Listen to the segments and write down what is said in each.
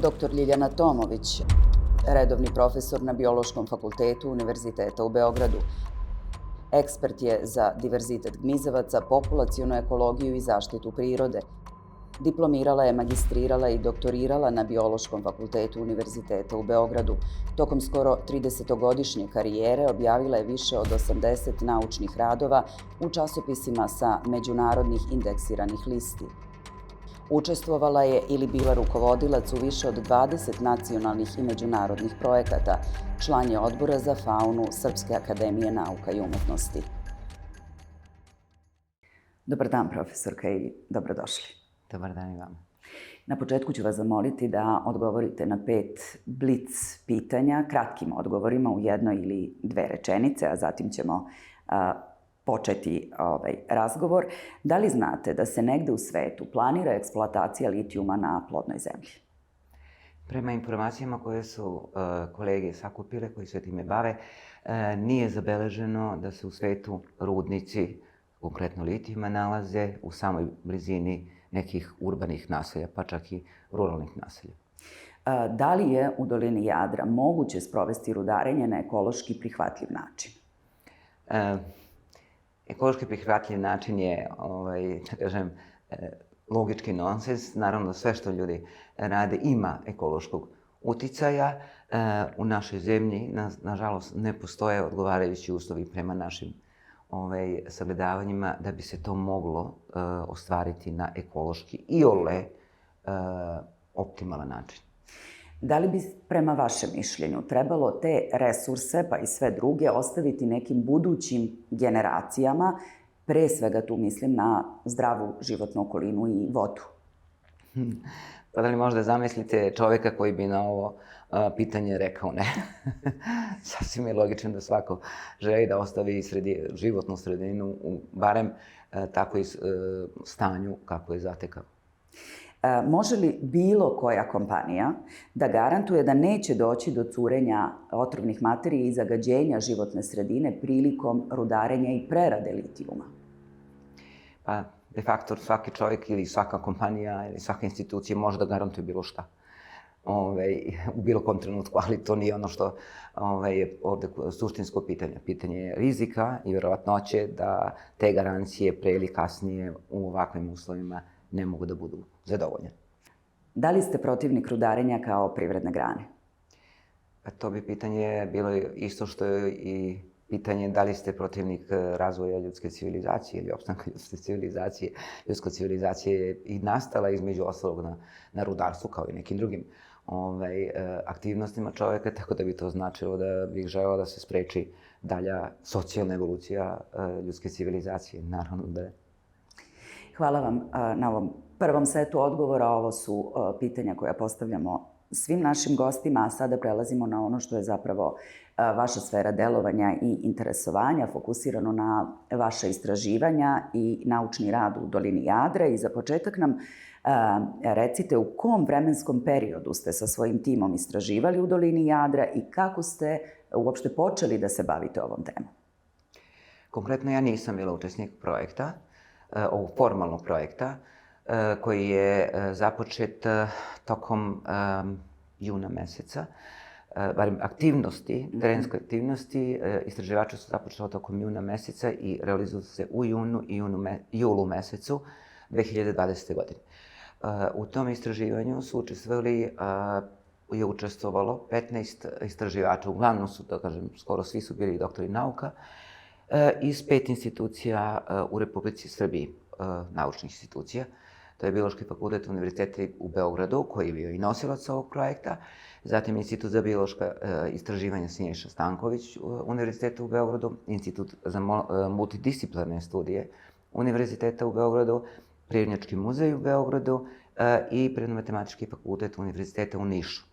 Dr. Ljiljana Tomović, redovni profesor na Biološkom fakultetu Univerziteta u Beogradu. Ekspert je za diverzitet gmizavaca, populacionu ekologiju i zaštitu prirode. Diplomirala je, magistrirala i doktorirala na Biološkom fakultetu Univerziteta u Beogradu. Tokom skoro 30-godišnje karijere objavila je više od 80 naučnih radova u časopisima sa međunarodnih indeksiranih listi. Učestvovala je ili bila rukovodilac u više od 20 nacionalnih i međunarodnih projekata. Član je odbora za faunu Srpske akademije nauka i umetnosti. Dobar dan, profesorka, i dobrodošli. Dobar dan i vama. Na početku ću vas zamoliti da odgovorite na 5 blic pitanja, kratkim odgovorima u jednoj ili 2 rečenice, a zatim ćemo početi razgovor. Da li znate da se negde u svetu planira eksploatacija litijuma na plodnoj zemlji? Prema informacijama koje su kolege sakupile, koji se time bave, nije zabeleženo da se u svetu rudnici, konkretno litijuma, nalaze u samoj blizini nekih urbanih naselja, pa čak i ruralnih naselja. Da li je u dolini Jadra moguće sprovesti rudarenje na ekološki prihvatljiv način? Ekološki prihvatljiv način je, da kažem, logički nonsens. Naravno, sve što ljudi rade ima ekološkog uticaja. U našoj zemlji, nažalost, ne postoje odgovarajući uslovi prema našim sagledavanjima da bi se to moglo ostvariti na ekološki iole optimalan način. Da li bi, prema vašem mišljenju, trebalo te resurse, pa i sve druge, ostaviti nekim budućim generacijama, pre svega tu mislim na zdravu životnu okolinu i vodu? Pa da li možda zamislite čoveka koji bi na ovo pitanje rekao ne? Sasvim je logično da svako želi da ostavi životnu sredinu u barem takvoj stanju kako je zatekao. Može li bilo koja kompanija da garantuje da neće doći do curenja otrovnih materija i zagađenja životne sredine prilikom rudarenja i prerade litijuma? Pa, de facto, svaki čovjek ili svaka kompanija ili svaka institucija može da garantuje bilo šta u bilo kom trenutku, ali to nije ono što je ovde suštinsko pitanje. Pitanje je rizika i verovatnoće da te garancije pre ili kasnije u ovakvim uslovima ne mogu da budu zadovoljene. Da li ste protivnik rudarenja kao privredne grane? Pa to bi pitanje bilo isto što je i pitanje da li ste protivnik razvoja ljudske civilizacije ili opstanka ljudske civilizacije. Ljudska civilizacija je i nastala između ostalog na rudarstvu kao i nekim drugim aktivnostima čoveka, tako da bi to značilo da bih želeo da se spreči dalja socijalna evolucija ljudske civilizacije. Naravno da je. Hvala vam na ovom prvom setu odgovora. Ovo su pitanja koja postavljamo svim našim gostima, a sada prelazimo na ono što je zapravo vaša sfera delovanja i interesovanja, fokusirano na vaša istraživanja i naučni rad u dolini Jadra. I za početak nam recite u kom vremenskom periodu ste sa svojim timom istraživali u dolini Jadra i kako ste uopšte počeli da se bavite ovom temom? Konkretno ja nisam bila učesnik projekta, ovog formalnog projekta, koji je započet tokom juna meseca. Barem aktivnosti, terenske aktivnosti, istraživači su započeli tokom juna meseca i realizuju se u junu i julu mesecu 2020. godine. U tom istraživanju su je učestvovalo 15 istraživača, uglavnom su, da kažem, skoro svi su bili doktori nauka, iz 5 institucija u Republici Srbiji, naučnih institucija. To je Biološki fakultet Univerziteta u Beogradu, koji je bio i nosilac ovog projekta, zatim Institut za biološka istraživanja Siniša Stanković Univerziteta u Beogradu, Institut za multidisciplinarne studije Univerziteta u Beogradu, Prirodnjački muzej u Beogradu i Prirodno-matematički fakultet Univerziteta u Nišu.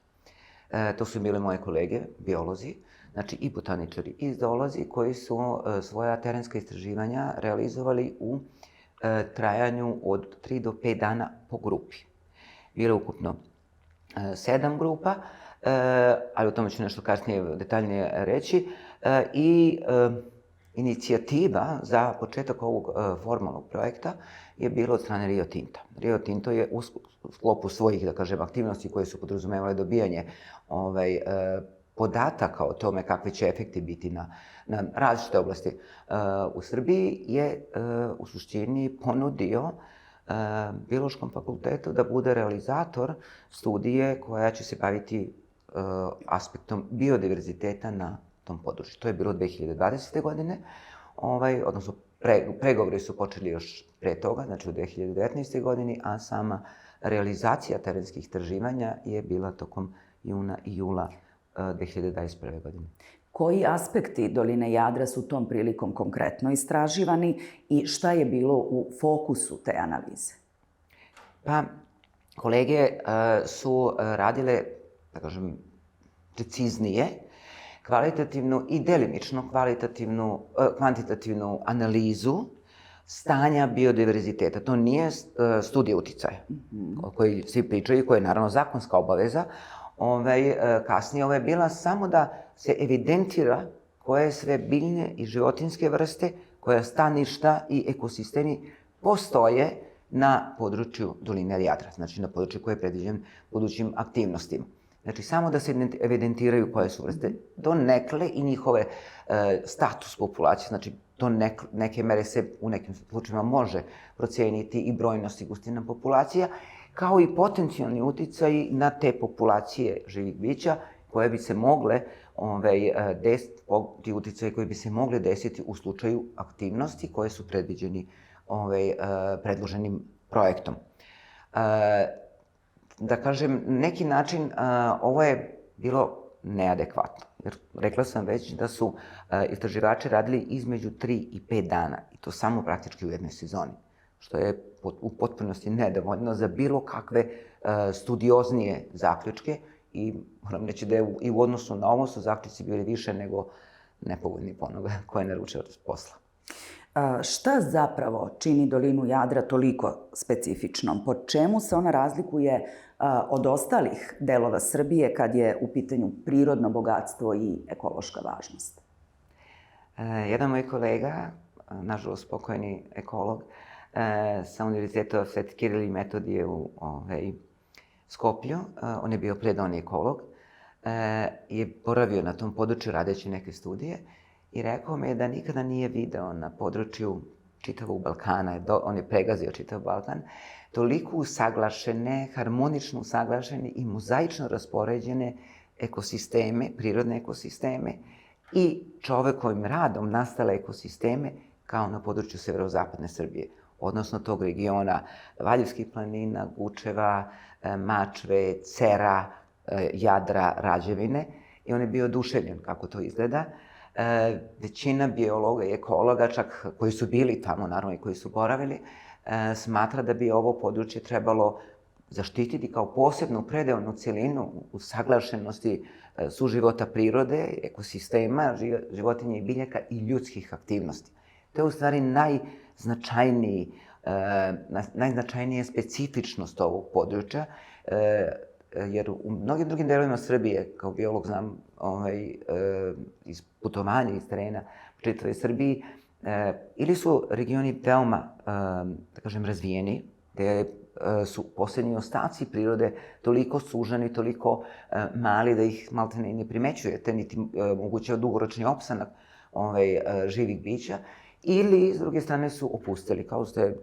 To su bile moje kolege, biolozi, znači i botaničari i zoolozi, koji su svoja terenska istraživanja realizovali u trajanju od 3 do 5 dana po grupi. Bilo je ukupno 7 grupa, ali o tome ću nešto kasnije detaljnije reći. I inicijativa za početak ovog formalnog projekta je bilo od strane Rio Tinta. Rio Tinto je u sklopu svojih, da kažem, aktivnosti koje su podrazumevale dobijanje podataka o tome kakvi će efekti biti na različite oblasti u Srbiji, je u suštini ponudio Biološkom fakultetu da bude realizator studije koja će se baviti aspektom biodiverziteta na tom području. To je bilo 2020. godine, odnosno pregovori su počeli još pre toga, znači u 2019. godini, a sama realizacija terenskih istraživanja je bila tokom juna i jula 2021. godine. Koji aspekti doline Jadra su tom prilikom konkretno istraživani i šta je bilo u fokusu te analize? Pa, kolege su radile, da kažem, preciznije, kvalitativnu i delimično kvantitativnu analizu stanja biodiverziteta. To nije studija uticaja, o kojoj svi pričaju, koja je naravno zakonska obaveza. Kasnije ovo je bila samo da se evidentira koje sve biljne i životinjske vrste, koja staništa i ekosistemi postoje na području doline Jadra, znači na području koje je predviđen budućim aktivnostima. Znači, samo da se evidentiraju koje su vrste, donekle i njihove status populacije, znači do neke mere se u nekim slučajima može proceniti i brojnost i gustina populacija, kao i potencijalni uticaj na te populacije živih bića koje bi se mogle ti uticaji koji bi se mogli desiti u slučaju aktivnosti koje su predviđeni predloženim projektom. Da kažem, neki način ovo je bilo neadekvatno. Jer rekla sam već da su istraživači radili između 3 i 5 dana i to samo praktički u jednoj sezoni, što je u potpunosti nedovoljno za bilo kakve studioznije zaključke i moram reći da je i u odnosu na ovo su zaključci bili više nego nepovoljni po onoga koje je naručio od posla. Šta zapravo čini dolinu Jadra toliko specifičnom? Po čemu se ona razlikuje od ostalih delova Srbije kad je u pitanju prirodno bogatstvo i ekološka važnost? Jedan moj kolega, nažalost pokojni ekolog, sa Univerziteta Sveti Kiril i Metodije u Skoplju, on je bio predavni ekolog, je boravio na tom području radeći neke studije i rekao mi je da nikada nije video na području čitavog Balkana, on je pregazio čitav Balkan, toliko usaglašene, harmonično usaglašene i mozaično raspoređene ekosisteme, prirodne ekosisteme i čovekovim radom nastale ekosisteme kao na području severozapadne Srbije, odnosno tog regiona Valjevskih planina, Gučeva, Mačve, Cera, Jadra, Rađevine i on je bio oduševljen kako to izgleda. Većina biologa i ekologa, čak koji su bili tamo, naravno i koji su boravili, smatra da bi ovo područje trebalo zaštititi kao posebnu predeonu celinu usaglašenosti suživota prirode, ekosistema, životinja i biljaka i ljudskih aktivnosti. To je u stvari najznačajnija specifičnost ovog područja, jer u mnogim drugim delovima Srbije, kao biolog znam iz putovanja, iz terena u čitavoj Srbiji, ili su regioni veoma, da kažem, razvijeni, gde su poslednji ostaci prirode toliko suženi, toliko mali da ih maltene i ne primećujete, niti moguće dugoročni opstanak živih bića, ili, s druge strane, su opustili, kao što je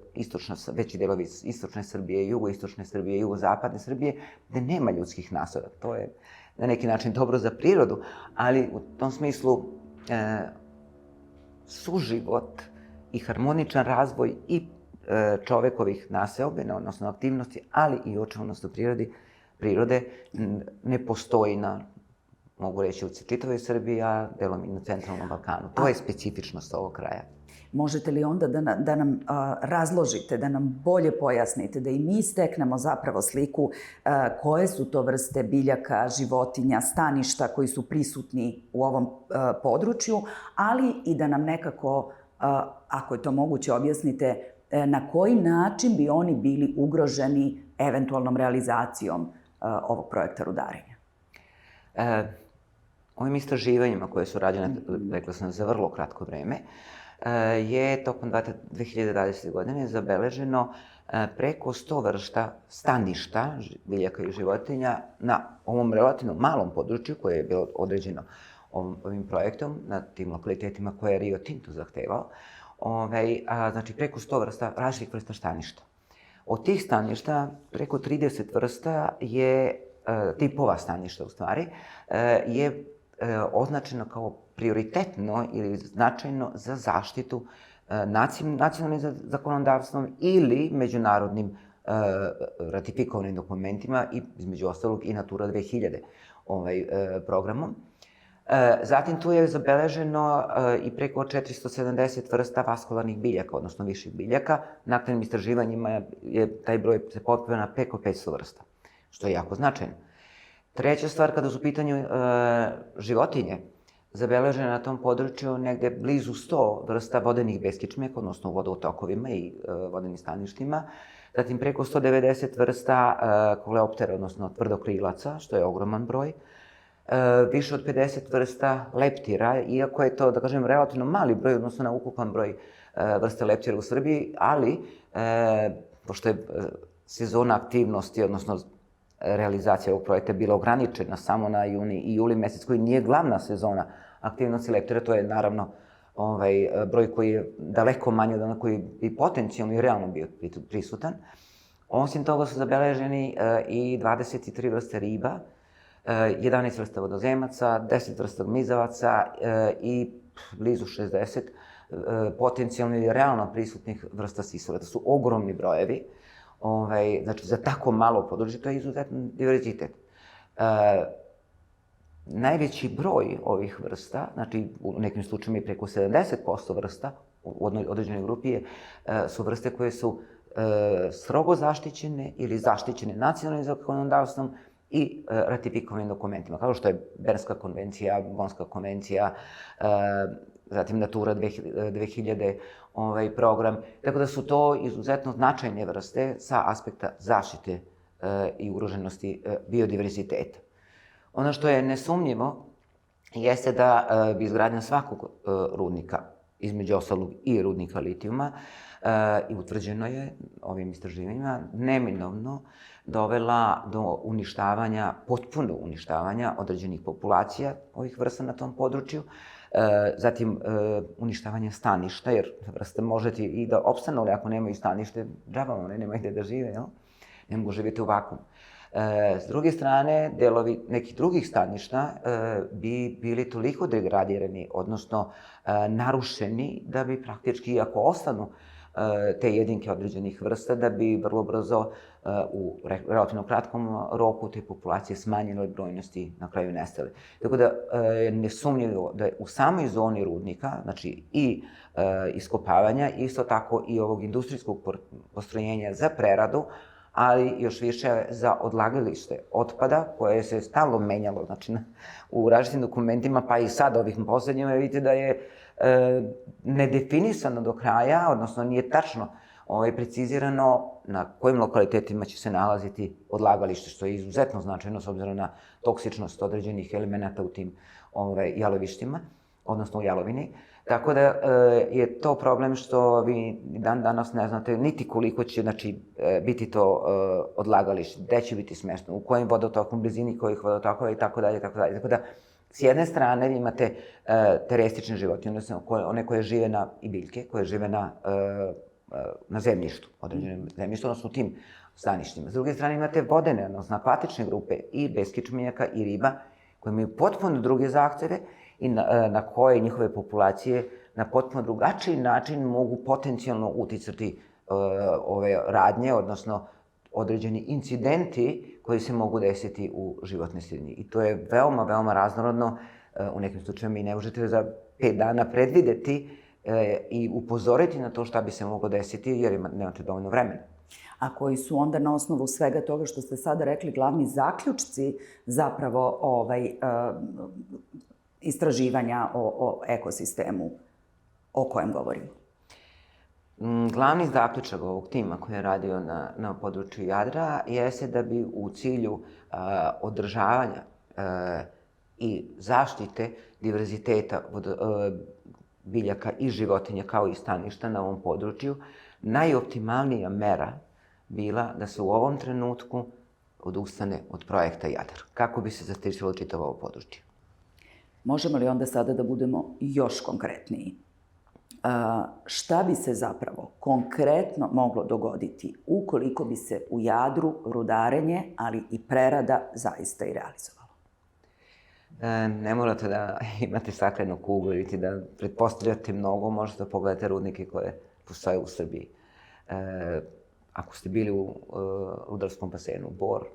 veći delovi istočne Srbije, jugoistočne Srbije, jugozapadne Srbije, gde nema ljudskih nasada. To je na neki način dobro za prirodu, ali u tom smislu suživot i harmoničan razvoj i čovekovih naseobina, odnosno aktivnosti, ali i očuvanost prirode ne postoji mogu reći, u čitavoj Srbiji, a delom i na centralnom Balkanu. To je specifičnost ovog kraja. Možete li onda da nam razložite, da nam bolje pojasnite, da i mi steknemo zapravo sliku koje su to vrste biljaka, životinja, staništa koji su prisutni u ovom području, ali i da nam nekako, ako je to moguće, objasnite na koji način bi oni bili ugroženi eventualnom realizacijom ovog projekta rudarenja? ovim istraživanjima koje su rađene, rekla sam, za vrlo kratko vreme, je tokom 2020. godine zabeleženo preko 100 vrsta staništa biljaka i životinja na ovom relativno malom području koje je bilo određeno ovim projektom, na tim lokalitetima koje je Rio Tinto zahtevao. Znači, preko 100 vrsta, različitih vrsta staništa. Od tih staništa, preko 30 vrsta je, tipova staništa u stvari, je označeno kao prioritetno ili značajno za zaštitu nacionalnim zakonodavstvom ili međunarodnim ratifikovanim dokumentima i, između ostalog, i Natura 2000 programom. Zatim tu je zabeleženo i preko 470 vrsta vaskularnih biljaka, odnosno viših biljaka. Naknadnim istraživanjima je taj broj se popeo na preko 500 vrsta, što je jako značajno. Treća stvar, kada su u pitanju životinje, zabeleženo na tom području negde blizu 100 vrsta vodenih beskičmeka, odnosno u vodotokovima i vodenim staništima. Zatim preko 190 vrsta koleoptera, odnosno tvrdokrilaca, što je ogroman broj. Više od 50 vrsta leptira, iako je to, da kažem, relativno mali broj, odnosno na ukupan broj vrste leptira u Srbiji, ali, pošto je sezona aktivnosti, odnosno realizacija ovog projekta bila ograničena samo na juni i juli mesec, koji nije glavna sezona aktivnosti leptira, to je naravno broj koji je daleko manji od onog koji bi potencijalno i realno bio prisutan. Osim toga su zabeleženi i 23 vrste riba, 11 vrsta vodozemaca, 10 vrsta gmizavaca i blizu 60 potencijalno ili realno prisutnih vrsta sisara. To su ogromni brojevi. Znači, za tako malo područje, to je izuzetan diverzitet. Najveći broj ovih vrsta, znači u nekim slučajima i preko 70% vrsta u određenoj grupi su vrste koje su strogo zaštićene ili zaštićene nacionalnim zakonodavstvom i ratifikovanim dokumentima, kao što je Bernska konvencija, Bonska konvencija, zatim Natura 2000 program. Tako da su to izuzetno značajne vrste sa aspekta zaštite i ugroženosti biodiverziteta. Ono što je nesumnjivo jeste da bi izgradnja svakog rudnika, između ostalog i rudnika litijuma, i utvrđeno je ovim istraživanjima, neminovno dovela do uništavanja, potpunog uništavanja određenih populacija ovih vrsta na tom području, zatim uništavanje staništa, jer vrste možete i da opstanu, ali ako nemaju stanište, džaba one nemaju gde da žive, ne mogu živjeti u vakuumu. S druge strane, delovi nekih drugih staništa bi bili toliko degradirani, odnosno narušeni, da bi praktički, iako ostanu te jedinke određenih vrsta, da bi vrlo brzo u relativno kratkom roku te populacije smanjile brojnosti, na kraju nestale. Tako da je nesumnjivo da je u samoj zoni rudnika, znači i iskopavanja, isto tako i ovog industrijskog postrojenja za preradu, ali još više za odlagalište otpada, koje se stalno menjalo, znači u različitim dokumentima, pa i sad ovih poslednjima, vidite da je nedefinisano do kraja, odnosno nije tačno precizirano na kojim lokalitetima će se nalaziti odlagalište, što je izuzetno značajno s obzirom na toksičnost određenih elemenata u tim jalovištima, odnosno u jalovini. Tako da je to problem što vi dan danas ne znate niti koliko će biti to odlagalište, gde će biti smešteno, u kojim vodotokom, blizini kojih vodotokova i tako dalje, tako dalje. Tako da, s jedne strane imate terestične životinje, odnosno one koje žive i biljke, koje žive na zemljištu, određenom zemljištu, odnosno u tim staništima. S druge strane imate vodene, odnosno akvatične grupe i beskičmenjaka i riba, koje imaju potpuno druge zahteve i na koje njihove populacije na potpuno drugačiji način mogu potencijalno uticati ove radnje, odnosno određeni incidenti koji se mogu desiti u životnoj sredini. I to je veoma, veoma raznorodno. U nekim slučajima i ne možete za 5 dana predvideti i upozoriti na to šta bi se moglo desiti, jer nemate dovoljno vremena. A koji su onda na osnovu svega toga što ste sada rekli glavni zaključci zapravo istraživanja o ekosistemu o kojem govorimo? Glavni zaključak ovog tima koji je radio na području Jadra jeste da bi u cilju održavanja i zaštite diverziteta biljaka i životinja kao i staništa na ovom području, najoptimalnija mera bila da se u ovom trenutku odustane od projekta Jadar, kako bi se zaštićilo čitavo ovo područje. Možemo li onda sada da budemo još konkretniji? Šta bi se zapravo konkretno moglo dogoditi ukoliko bi se u Jadru rudarenje, ali i prerada zaista i realizovalo? Ne morate da imate staklenu kuglu ili da pretpostavljate mnogo, možete da pogledate rudnike koje postoje u Srbiji. Ako ste bili u rudarskom basenu Bor,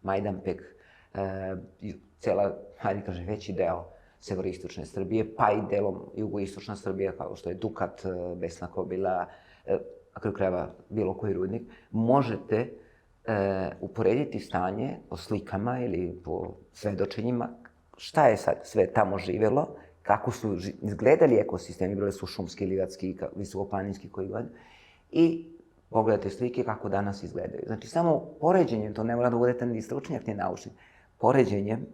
Majdanpek, cela, hajde kažem, veći deo severoistočne Srbije, pa i delom jugoistočna Srbija, kao što je Dukat, Besna Kobila, na kraju krajeva bilo koji rudnik, možete uporediti stanje po slikama ili po svedočenjima, šta je sad sve tamo živelo, kako su izgledali ekosistemi, bile su šumski, livatski, visokoplaninski, koji god, i pogledate slike kako danas izgledaju. Znači, samo poređenjem, to ne mora da budete ni stručnjak, ni naučnik, poređenjem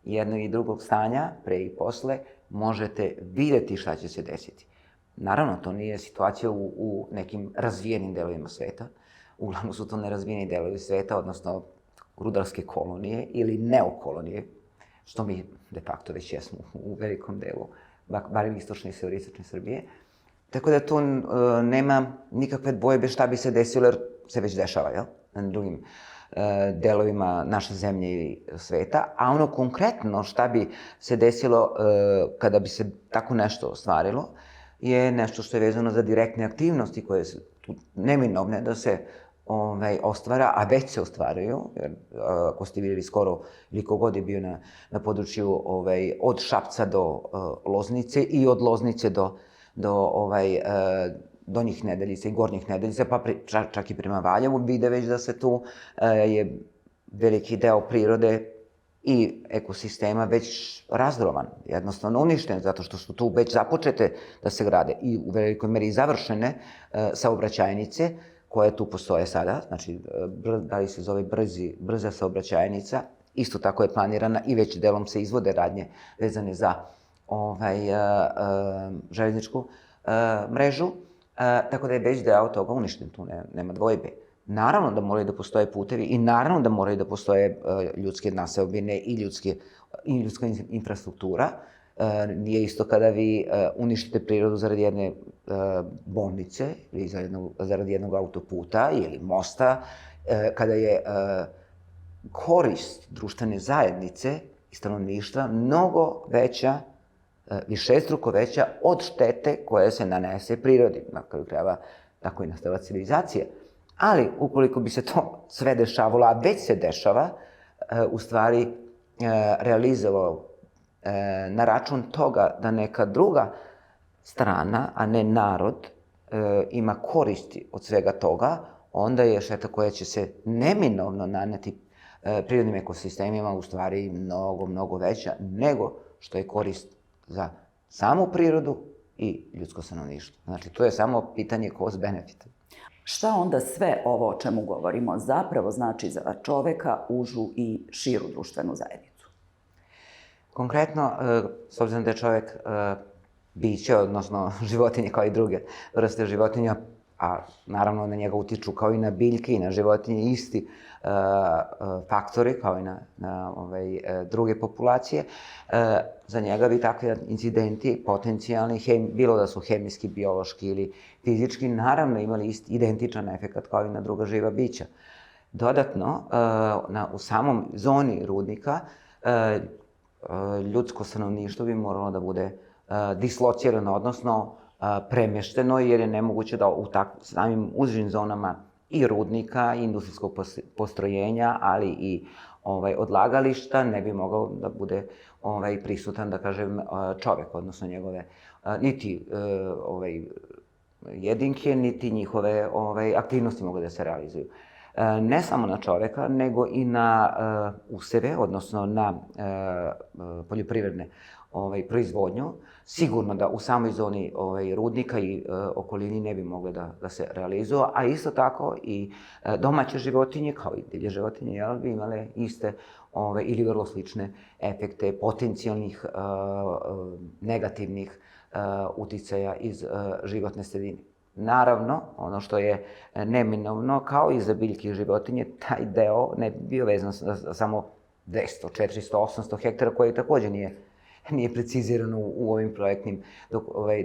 jednog i drugog stanja, pre i posle, možete videti šta će se desiti. Naravno, to nije situacija u nekim razvijenim delovima sveta. Uglavnom su to nerazvijeni delovi sveta, odnosno rudarske kolonije ili neokolonije, što mi de facto već jesmo u velikom delu, barem istočne i severoistočne Srbije. Tako da tu nema nikakve dvojbe šta bi se desilo, jer se već dešava, jel? Na drugim delovima naše zemlje i sveta, a ono konkretno šta bi se desilo kada bi se tako nešto ostvarilo je nešto što je vezano za direktne aktivnosti koje su tu neminovne da se ostvara, a već se ostvaraju, jer ako ste vidjeli skoro ili kogod je bio na području od Šapca do Loznice i od Loznice do Donjih Nedeljica i Gornjih Nedeljica, pa čak i prema Valjevu, vide već da se tu je veliki deo prirode i ekosistema već razdrovan, jednostavno uništen, zato što su tu već započete da se grade i u velikoj meri završene saobraćajnice koje tu postoje sada, znači da li se zove brza saobraćajnica, isto tako je planirana i već delom se izvode radnje vezane za železničku mrežu, tako da je već deo toga uništen, tu nema dvojbe. Naravno da moraju da postoje putevi i naravno da moraju da postoje ljudske naseobine i ljudska infrastruktura. Nije isto kada vi uništite prirodu zarad jedne bolnice ili zarad jednog autoputa ili mosta, kada je korist društvene zajednice i stanovništva mnogo veća, višestruko veća od štete koje se nanese prirodi. Na kraju krajeva tako i nastala civilizacija. Ali, ukoliko bi se to sve dešavalo, a već se dešava, u stvari realizovalo na račun toga da neka druga strana, a ne narod, ima koristi od svega toga, onda je šteta koja će se neminovno naneti prirodnim ekosistemima u stvari mnogo, mnogo veća nego što je korist za samu prirodu i ljudsko stanovništvo. Znači, to je samo pitanje cost benefit. Šta onda sve ovo o čemu govorimo zapravo znači za čoveka, užu i širu društvenu zajednicu? Konkretno, s obzirom da je čovek biće, odnosno životinje kao i druge vrste životinja, a naravno na njega utiču kao i na biljke i na životinje isti faktori kao i na druge populacije, za njega bi takvi incidenti potencijalni, bilo da su hemijski, biološki ili fizički, naravno imali identičan efekt kao i na druga živa bića. Dodatno, u samom zoni rudnika, ljudsko stanovništvo bi moralo da bude dislocirano, odnosno premješteno, jer je nemoguće da u samim užim zonama i rudnika, i industrijskog postrojenja, ali i odlagališta ne bi mogao da bude prisutan, da kažem, čovek, odnosno njegove niti jedinke, niti njihove aktivnosti mogu da se realizuju. Ne samo na čoveka, nego i na useve, odnosno na poljoprivredne proizvodnju. Sigurno da u samoj zoni rudnika i okolini ne bi mogle da se realizuju, a isto tako i domaće životinje, kao i divlje životinje, bi imale iste ili vrlo slične efekte potencijalnih negativnih uticaja iz životne sredine. Naravno, ono što je neminovno, kao i za biljke i životinje, taj deo ne bi bio vezan samo 200, 400, 800 hektara, koje takođe nije precizirano u ovim projektnim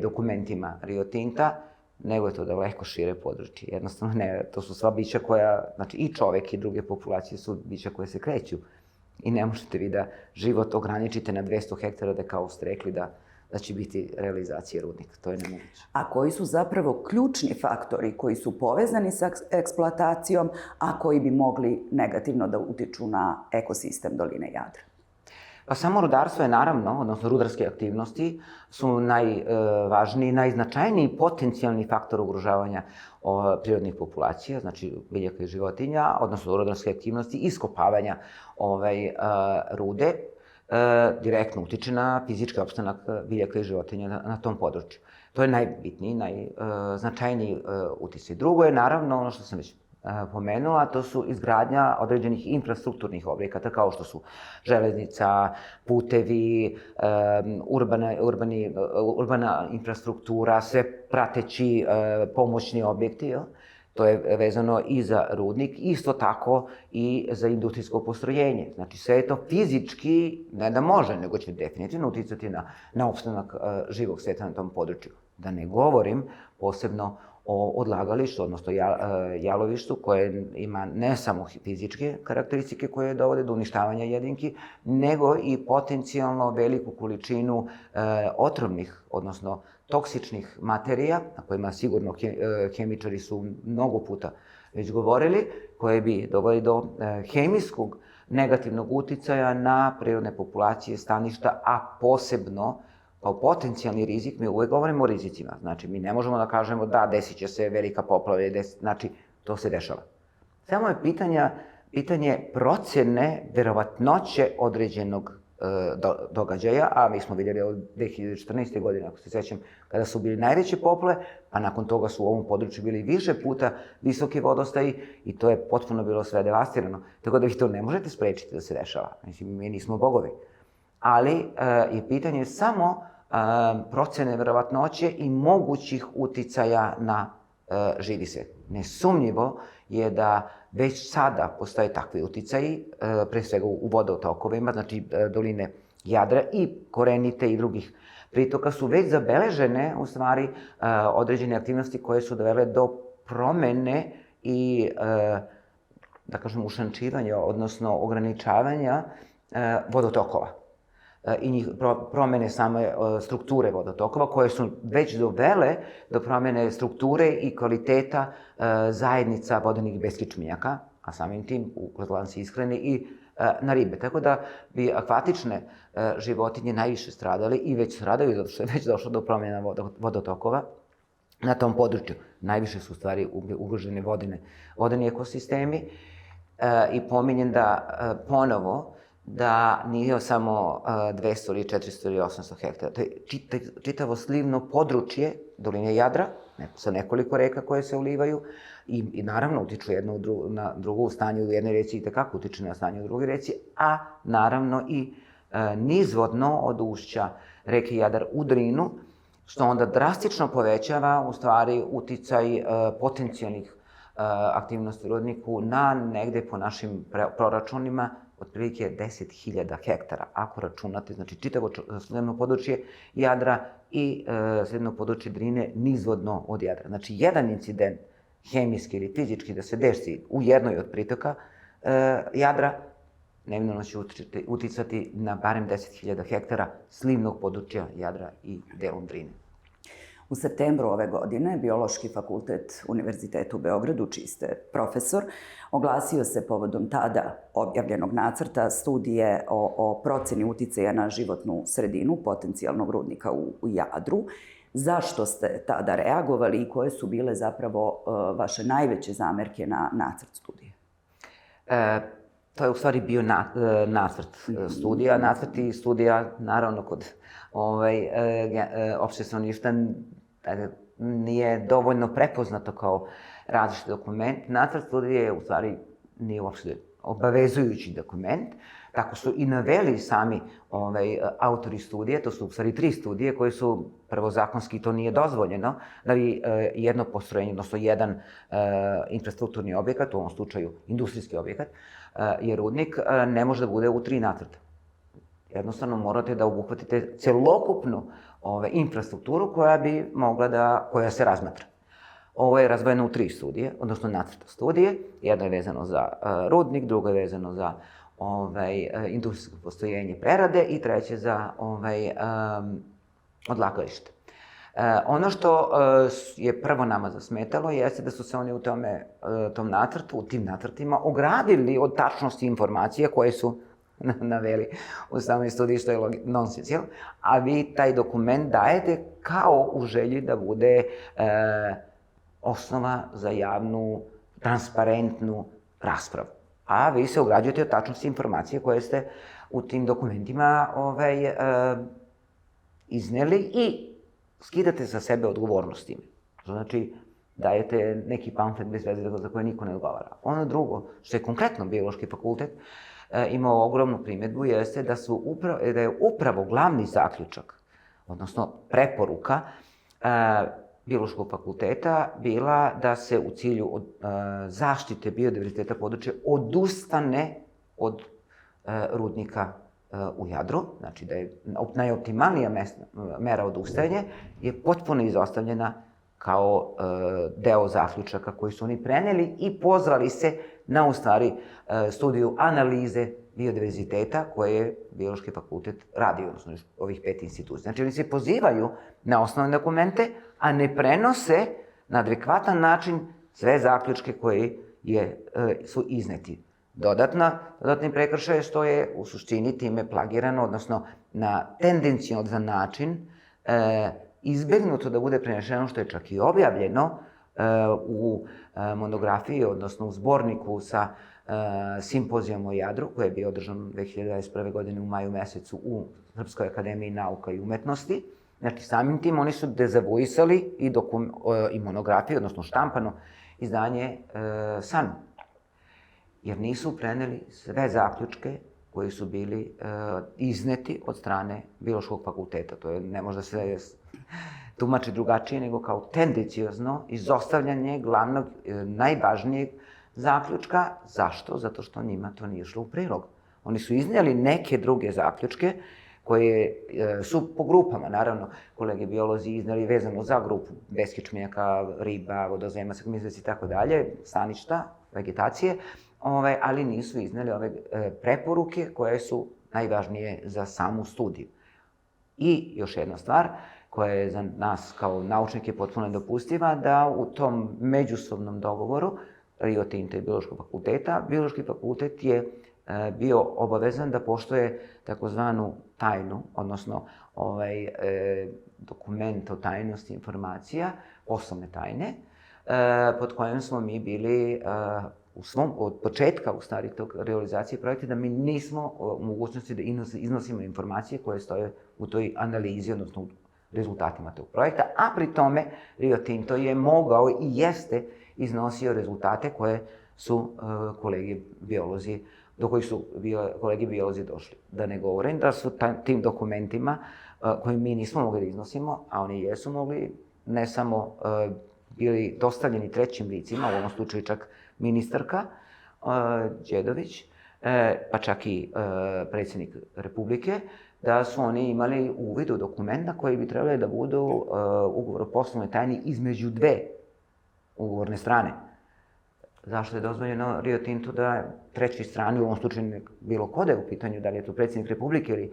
dokumentima Rio Tinta, nego je to daleko šire područje. Jednostavno ne, to su sva bića koja, znači i čovek i druge populacije su bića koje se kreću. I ne možete vi da život ograničite na 200 hektara, da kao ste rekli da će biti realizacija rudnika. To je nemoguće. A koji su zapravo ključni faktori koji su povezani sa eksploatacijom, a koji bi mogli negativno da utiču na ekosistem doline Jadra? Pa samo rudarstvo je naravno, odnosno rudarske aktivnosti, su najvažniji, najznačajniji potencijalni faktor ugrožavanja prirodnih populacija, znači biljaka i životinja, odnosno rudarske aktivnosti, iskopavanja rude, direktno utiče na fizički opstanak biljaka i životinja na tom području. To je najbitniji, najznačajniji uticaj. Drugo je naravno ono što sam već pomenula, to su izgradnja određenih infrastrukturnih objekata, kao što su železnica, putevi, urbana infrastruktura, sve prateći pomoćni objekti. To je vezano i za rudnik, isto tako i za industrijsko postrojenje. Znači, sve je to fizički, ne da može, nego će definitivno uticati na opstanak živog sveta na tom području. Da ne govorim posebno o odlagalištu, odnosno jalovištu, koje ima ne samo fizičke karakteristike koje dovode do uništavanja jedinki, nego i potencijalno veliku količinu otrovnih, odnosno toksičnih materija, na kojima sigurno hemičari su mnogo puta već govorili, koje bi doveli do hemijskog negativnog uticaja na prirodne populacije, staništa, a posebno kao potencijalni rizik, mi uvek govorimo o rizicima. Znači, mi ne možemo da kažemo da desit će se velika poplava, znači, to se dešava. Samo je pitanje procene verovatnoće određenog događaja, a mi smo vidjeli od 2014. godine, ako se sećam, kada su bili najveće poplave, a nakon toga su u ovom području bili više puta visoki vodostaji i to je potpuno bilo sve devastirano. Tako da vi to ne možete sprečiti da se dešava. Mislim, mi nismo bogovi. Ali je pitanje samo procene verovatnoće i mogućih uticaja na živi svet. Nesumnjivo je da već sada postoje takvi uticaji, pre svega u vodotokovima, znači doline Jadra i korenite i drugih pritoka su već zabeležene, u stvari, određene aktivnosti koje su dovele do promene i, da kažem, ušančivanja, odnosno ograničavanja vodotokova i promene same strukture vodotokova, koje su već dovele do promene strukture i kvaliteta zajednica vodenih beskičmenjaka, a samim tim kroz lance ishrane i na ribe. Tako da bi akvatične životinje najviše stradale i već stradaju, zato što je već došlo do promjena vodotokova na tom području. Najviše su u stvari ugroženi vodeni ekosistemi i pominjem da ponovo da nije samo 200 ili 400 ili 800 hektara. To je čitavo slivno područje doline Jadra, sa nekoliko reka koje se ulivaju i naravno utiču jedno na drugo, u stanju u jednoj reci i tekako utiče na stanje u drugoj reci, a naravno i nizvodno od ušća reke Jadar u Drinu, što onda drastično povećava u stvari uticaj potencijalnih aktivnosti u rudniku na negde po našim proračunima otprilike 10.000 hektara. Ako računate, znači čitavo slivno područje Jadra i slivno područje Drine nizvodno od Jadra. Znači, jedan incident, hemijski ili fizički, da se desi u jednoj od pritoka Jadra, neminovno će uticati na barem 10.000 hektara slivnog područja Jadra i delom Drine. U septembru ove godine Biološki fakultet Univerziteta u Beogradu, čiji ste profesor, oglasio se povodom tada objavljenog nacrta studije o proceni uticaja na životnu sredinu potencijalnog rudnika u Jadru. Zašto ste tada reagovali i koje su bile zapravo vaše najveće zamerke na nacrt studije? To je u stvari bio nacrt studija. Nacrt i studija, naravno, kod opšte stanovništva nije dovoljno prepoznato kao različiti dokument. Nacrt studije u stvari nije uopšte obavezujući dokument. Tako su i naveli sami autori studije, to su u stvari 3 studije koje su, prvo zakonski to nije dozvoljeno, da bi jedno postrojenje, odnosno jedan infrastrukturni objekat, u ovom slučaju industrijski objekat, je rudnik, ne može da bude u 3 nacrta. Jednostavno morate da obuhvatite celokupnu infrastrukturu koja se razmatra. Ovo je razdvojeno u 3 studije, odnosno nacrta studije. Jedno je vezano za rudnik, drugo je vezano za industrijsko postrojenje prerade i treće za odlagalište. Ono što je prvo nama zasmetalo jeste da su se oni u tom nacrtu, u tim nacrtima ogradili od tačnosti informacija koje su naveli u samoj studiji, što je nonsens, jel? A vi taj dokument dajete kao u želji da bude osnova za javnu, transparentnu raspravu. A vi se ograđujete od tačnosti informacije koje ste u tim dokumentima izneli i skidate sa sebe odgovornost time. Znači, dajete neki pamflet bez veze za koje niko ne odgovara. Ono drugo, što je konkretno Biološki fakultet imao ogromnu primjedbu, jeste da je upravo glavni zaključak, odnosno preporuka Biološkog fakulteta bila da se u cilju zaštite biodiverziteta područja odustane od rudnika u Jadru, znači da je najoptimalnija mera odustajanja je potpuno izostavljena kao deo zaključaka koji su oni preneli i pozvali se na, u stvari, studiju analize biodiverziteta koje je Biološki fakultet radio, odnosno ovih 5 institucija. Znači, oni se pozivaju na osnovne dokumente, a ne prenose na adekvatan način sve zaključke koji su izneti. Dodatni prekršaj je što je u suštini time plagirano, odnosno na tendenciozan način izbegnuto da bude prenešeno, što je čak i objavljeno u monografiji, odnosno u zborniku sa simpozijom o Jadru, koji je bio održan 2021. godine u maju mesecu u Srpskoj akademiji nauka i umetnosti. Znači, samim tim oni su dezavuisali i monografiju, odnosno štampano izdanje SANU. Jer nisu preneli sve zaključke koji su bili izneti od strane Biološkog fakulteta. To ne može da se tumači drugačije nego kao tendenciozno izostavljanje glavnog, najvažnijeg zaključka. Zašto? Zato što njima to nije išlo u prilog. Oni su iznijeli neke druge zaključke koje su po grupama, naravno, kolege biolozi iznijeli vezano za grupu beskičmenjaka, riba, vodozemaca, i tako dalje, staništa, vegetacije, ali nisu iznijeli ove preporuke koje su najvažnije za samu studiju. I još jedna stvar koja je za nas kao naučnike potpuno nedopustiva, da u tom međusobnom dogovoru Rio Tinta i Biološkog fakulteta, Biološki fakultet je bio obavezan da poštuje takozvanu tajnu, odnosno dokument o tajnosti informacija, poslovne tajne, pod kojim smo mi bili od početka, u stvari, tog realizacije projekta, da mi nismo u mogućnosti da iznosimo informacije koje stoje u toj analizi, odnosno u rezultatima tog projekta, a pri tome Rio Tinto je mogao i jeste iznosio rezultate koje su do kojih su kolegi biolozi došli. Da ne govorim da su tim dokumentima koje mi nismo mogli da iznosimo, a oni jesu mogli, ne samo bili dostavljeni trećim licima, u ovom slučaju čak ministarka Đedović, pa čak i predsjednik Republike, da su oni imali uvid u dokumenta koji bi trebali da budu ugovor o poslovnoj tajni između 2 ugovorne strane. Zašto je dozvoljeno Rio Tintu da trećoj strani, u ovom slučaju bilo ko da je u pitanju, da li je to predsjednik Republike ili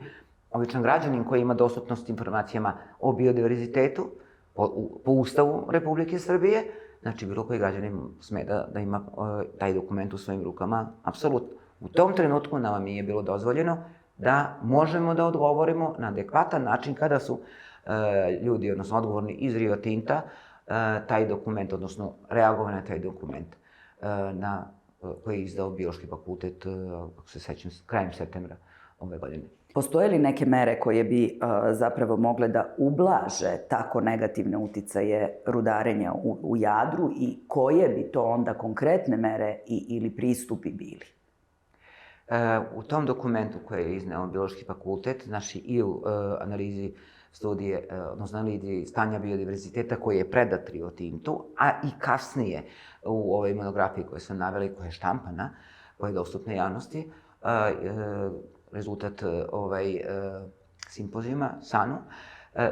običan građanin koji ima dostupnost informacijama o biodiverzitetu po Ustavu Republike Srbije, znači bilo koji građanin sme da ima taj dokument u svojim rukama, apsolutno. U tom trenutku nama nije bilo dozvoljeno da možemo da odgovorimo na adekvatan način kada su ljudi, odnosno odgovorni iz Rio Tinta, taj dokument, odnosno reagovali na taj dokument koji je izdao Biološki fakultet, ako se sećam, krajem septembra ove godine. Postoje li neke mere koje bi zapravo mogle da ublaže tako negativne uticaje rudarenja u Jadru i koje bi to onda konkretne mere ili pristupi bili? U tom dokumentu koji je izneo Biološki fakultet, znači i u analizi studije, odnosno analizi stanja biodiverziteta koji je predat Rio Tintu, a i kasnije u ovoj monografiji koju sam navela i koja je štampana, koja je dostupna javnosti, rezultat simpozijuma, SANU,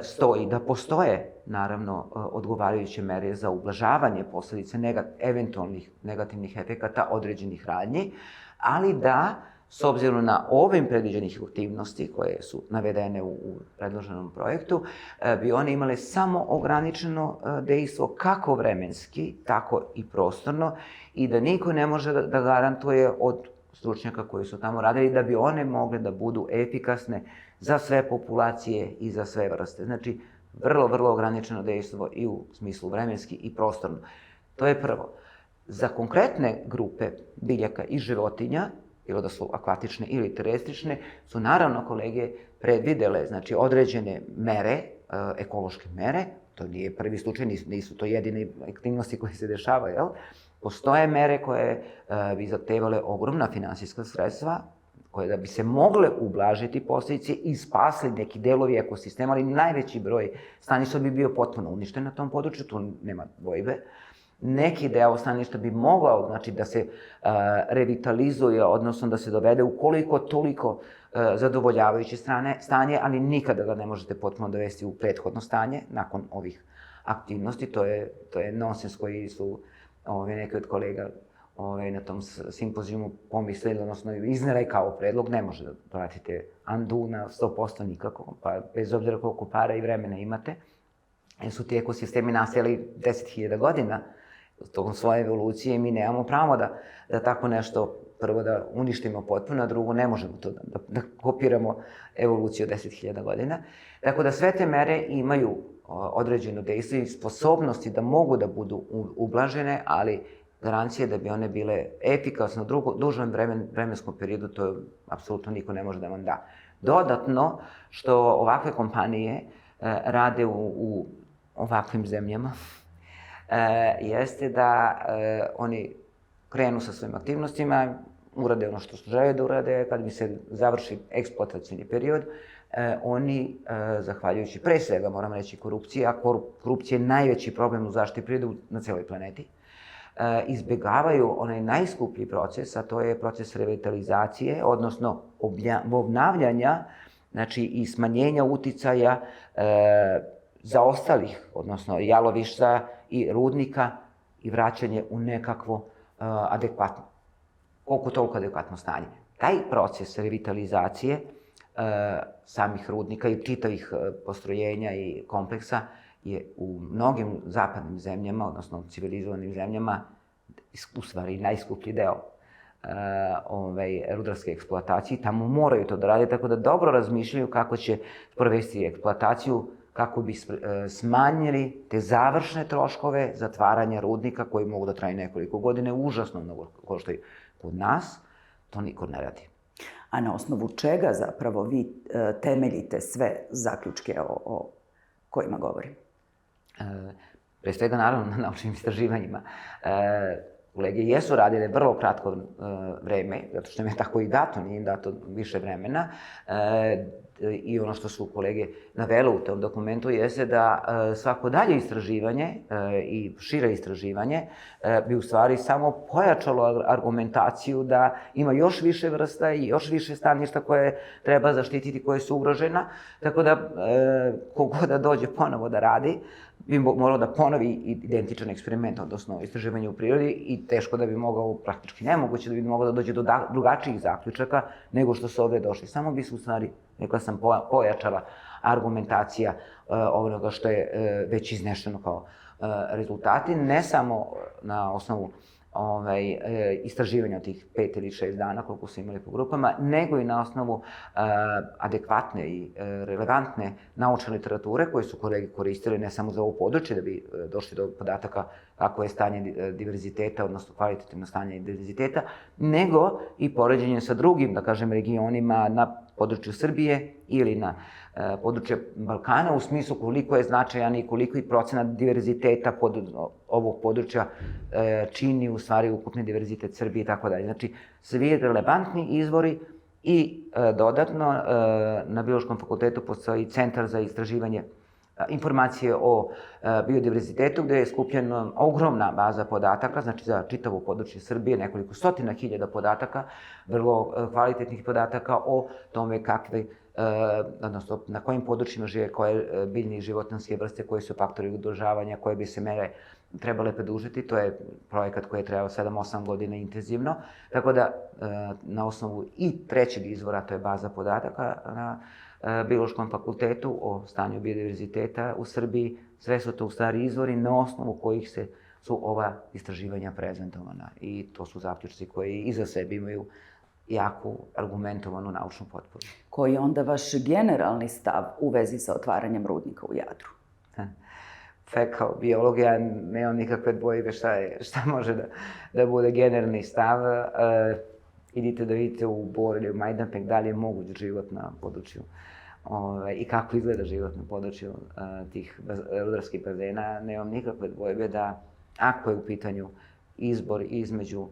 stoji da postoje, naravno, odgovarajuće mere za ublažavanje posledice eventualnih negativnih efekata određenih radnji, ali da, s obzirom na ovim predviđenih aktivnosti koje su navedene u predloženom projektu, bi one imale samo ograničeno dejstvo kako vremenski, tako i prostorno i da niko ne može da garantuje od stručnjaka koji su tamo radili da bi one mogle da budu efikasne za sve populacije i za sve vrste. Znači, vrlo, vrlo ograničeno dejstvo i u smislu vremenski i prostorno. To je prvo. Za konkretne grupe biljaka i životinja, bilo da su akvatične ili terestrične, su naravno kolege predvidele, znači, određene mere, ekološke mere, to nije prvi slučaj, nisu to jedine aktivnosti koje se dešavaju, jel? Postoje mere koje bi zahtevale ogromna finansijska sredstva, koje da bi se mogle ublažiti posledice i spasli neki delovi ekosistema, ali najveći broj staništa bi bio potpuno uništen na tom području, tu nema dvojbe. Neki deo staništa bi mogao, znači, da se revitalizuje, odnosno da se dovede ukoliko toliko zadovoljavajuće stanje, ali nikada ga ne možete potpuno dovesti u prethodno stanje nakon ovih aktivnosti. To je nonsens koji su neki od kolega na tom simpozijumu pomislili, odnosno iznele kao predlog, ne može da pratite Andu na 100% nikako, pa bez obzira koliko para i vremena imate, jer su ti ekosistemi nastajali 10.000 godina tokom svoje evolucije i mi nemamo pravo da tako nešto, prvo da uništimo potpuno, a drugo ne možemo to da kopiramo evoluciju 10.000 godina. Tako da sve te mere imaju određeno dejstvo i sposobnosti da mogu da budu ublažene, ali garancije da bi one bile efikasne u dužem vremenskom periodu, to apsolutno niko ne može da vam da. Dodatno, što ovakve kompanije rade u ovakvim zemljama, jeste da oni krenu sa svojim aktivnostima, urade ono što su žele da urade, kad bi se završi eksploatacijni period, oni, zahvaljujući pre svega, moram reći, korupcije, a korupcija je najveći problem u zaštiti prirode na celoj planeti, izbegavaju onaj najskuplji proces, a to je proces revitalizacije, odnosno obnavljanja, znači i smanjenja uticaja zaostalih, odnosno jalovišta i rudnika i vraćanje u nekakvo adekvatno, koliko toliko adekvatno stanje. Taj proces revitalizacije samih rudnika i čitavih postrojenja i kompleksa je u mnogim zapadnim zemljama, odnosno civilizovanim zemljama, u stvari najskuplji deo rudarske eksploatacije. Tamo moraju to da rade, tako da dobro razmišljaju kako će provesti eksploataciju, kako bi smanjili te završne troškove zatvaranja rudnika koji mogu da traju nekoliko godine, užasno mnogo koštaju. Kod nas to niko ne radi. A na osnovu čega zapravo vi temeljite sve zaključke o kojima govorim? Pre svega, naravno, na naučnim istraživanjima. Kolege jesu radile vrlo kratko vreme, zato što im je tako i dato, nije im dato više vremena. I ono što su kolege navele u tom dokumentu jeste da svako dalje istraživanje i šire istraživanje bi u stvari samo pojačalo argumentaciju da ima još više vrsta i još više staništa koje treba zaštititi, koje su ugrožena. Tako da, kogod da dođe ponovo da radi, bi morao da ponovi identičan eksperiment, odnosno istraživanje u prirodi, i teško da bi mogao, praktički nemoguće da bi mogao da dođe do drugačijih zaključaka nego što su ovde došli. Samo bi se u stvari, rekla sam, pojačala argumentacija onoga što je već iznešeno kao rezultati, ne samo na osnovu istraživanja od tih 5 ili 6 dana koliko su imali po grupama, nego i na osnovu adekvatne i relevantne naučne literature koje su kolege koristili ne samo za ovo područje da bi došli do podataka kako je stanje diverziteta, odnosno kvalitativno stanje diverziteta, nego i poređenje sa drugim, da kažem, regionima na području Srbije ili na područje Balkana, u smislu koliko je značajan i koliko i procenat diverziteta ovog područja čini u stvari ukupni diverzitet Srbije i tako dalje. Znači, svi relevantni izvori i dodatno na Biološkom fakultetu postoji Centar za istraživanje informacije o biodiverzitetu, gde je skupljena ogromna baza podataka, znači za čitavo područje Srbije, nekoliko stotina hiljada podataka, vrlo kvalitetnih podataka o tome kakve, odnosno na kojim područjima žive koje biljne i životinjske vrste, koji su faktori ugrožavanja, koje bi se mere trebale preduzeti. To je projekat koji je trajao 7-8 godina intenzivno, tako da na osnovu i trećeg izvora, to je baza podataka na Biološkom fakultetu o stanju biodiverziteta u Srbiji, sve su to u stvari izvori na osnovu kojih su ova istraživanja prezentovana. I to su zaključci koji iza sebe imaju jaku argumentovanu naučnu potporu. Koji je onda vaš generalni stav u vezi sa otvaranjem rudnika u Jadru? Kao biolog ja nemam nikakve dvojbe šta može da bude generalni stav. Idite da vidite u Bor ili u Majdanpek da li je moguć život na području i kako izgleda život na području tih rudarskih bazena. Nemam nikakve dvojbe da ako je u pitanju izbor između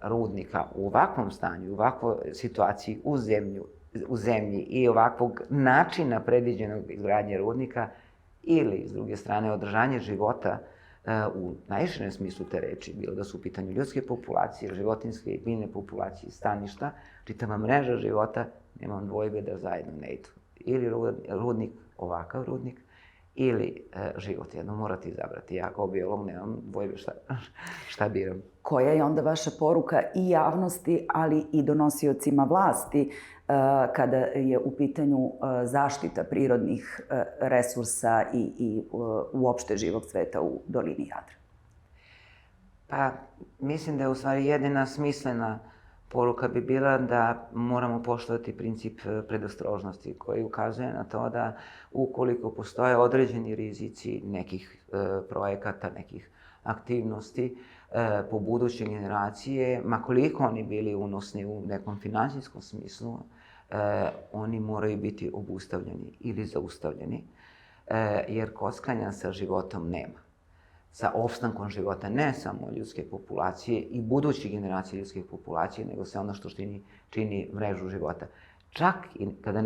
rudnika u ovakvom stanju, u ovakvoj situaciji u zemlji i ovakvog načina predviđenog izgradnje rudnika ili, s druge strane, održanje života u najširem smislu te reči, bilo da su u pitanju ljudske populacije, životinjske i biljne populacije, staništa, čitava mreža života, nemam dvojbe da zajedno ne idu. Ili rudnik, ovakav rudnik, ili život. Jedno morate izabrati. Ja kao biolog nemam dvojbe šta biram. Koja je onda vaša poruka i javnosti, ali i donosiocima vlasti kada je u pitanju zaštita prirodnih resursa i uopšte živog sveta u dolini Jadra? Pa, mislim da je u stvari jedina smislena poruka bi bila da moramo poštovati princip predostrožnosti koji ukazuje na to da ukoliko postoje određeni rizici nekih projekata, nekih aktivnosti po buduće generacije, ma koliko oni bili unosni u nekom finansijskom smislu, oni moraju biti obustavljeni ili zaustavljeni, jer kockanja sa životom nema. Sa opstankom života ne samo ljudske populacije i budućih generacija ljudskih populacije, nego sve ono što čini mrežu života. Čak i kada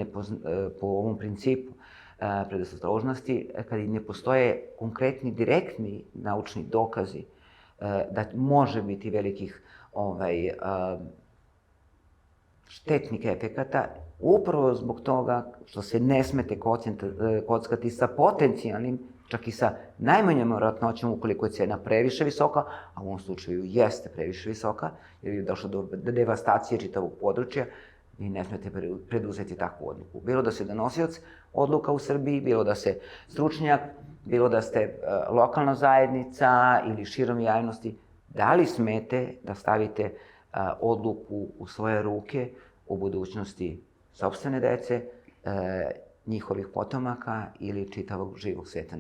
po ovom principu predostrožnosti, kada ne postoje konkretni, direktni naučni dokazi da može biti velikih štetnih efekata, upravo zbog toga što se ne smete kockati sa potencijalnim, čak i sa najmanjom verovatnoćom ukoliko je cena previše visoka, a u ovom slučaju jeste previše visoka, jer je došlo do devastacije čitavog područja, vi ne smete preduzeti takvu odluku. Bilo da se donosioc odluka u Srbiji, bilo da se stručnjak, bilo da ste lokalna zajednica ili širom javnosti, da li smete da stavite odluku u svoje ruke o budućnosti sopstvene dece, njihovih potomaka ili čitavog živog sveta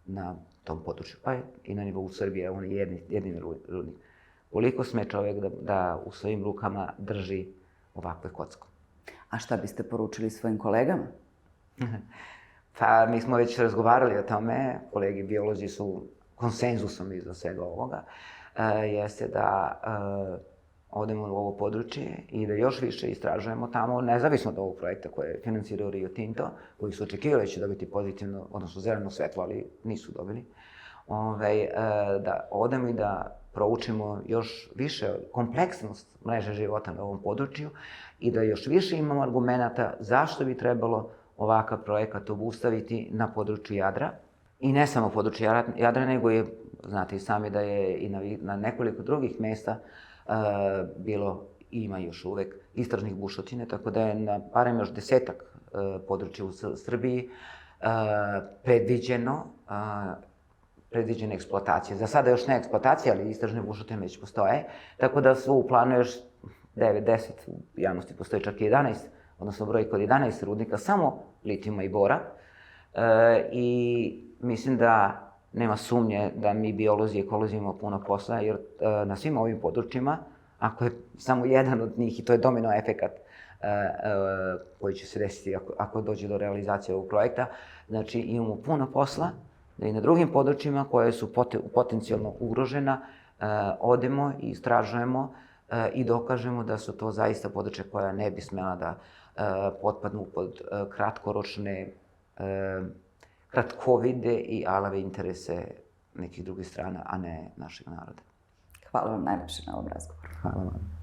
na tom području, pa i na nivou Srbije, on je jedini rudnik. Koliko sme čovek da u svojim rukama drži ovakve kocku? A šta biste poručili svojim kolegama? Pa, mi smo već razgovarali o tome, kolegi biolozi su konsenzusom iza svega ovoga, jeste da odemo u ovo područje i da još više istražujemo tamo, nezavisno od ovog projekta koje je financirao Rio Tinto, koji su očekivali da će dobiti pozitivno, odnosno zeleno svetlo, ali nisu dobili, da odemo i da proučimo još više kompleksnost mreže života na ovom području i da još više imamo argumenta zašto bi trebalo ovakav projekat obustaviti na području Jadra. I ne samo području Jadra, nego je, znate i sami da je i na nekoliko drugih mesta bilo i ima još uvek istražnih bušotina, tako da je na barem još 10-ak područja u Srbiji predviđena eksploatacija. Za sada još ne eksploatacija, ali istražne bušotine već postoje, tako da su u planu još 9-10, u javnosti postoji čak i 11, odnosno broj kod 11 rudnika, samo litijuma i bora. I mislim da nema sumnje da mi biolozi i ekolozi imamo puno posla, jer na svim ovim područjima, ako je samo jedan od njih, i to je domino efekat, koji će se desiti ako dođe do realizacije ovog projekta. Znači, imamo puno posla da i na drugim područjima koje su potencijalno ugrožena odemo i istražujemo i dokažemo da su to zaista područja koja ne bi smela da potpadnu pod kratkoročne, kratkovide i alave interese nekih drugih strana, a ne našeg naroda. Hvala vam najlepše na ovom razgovoru. Hvala vam.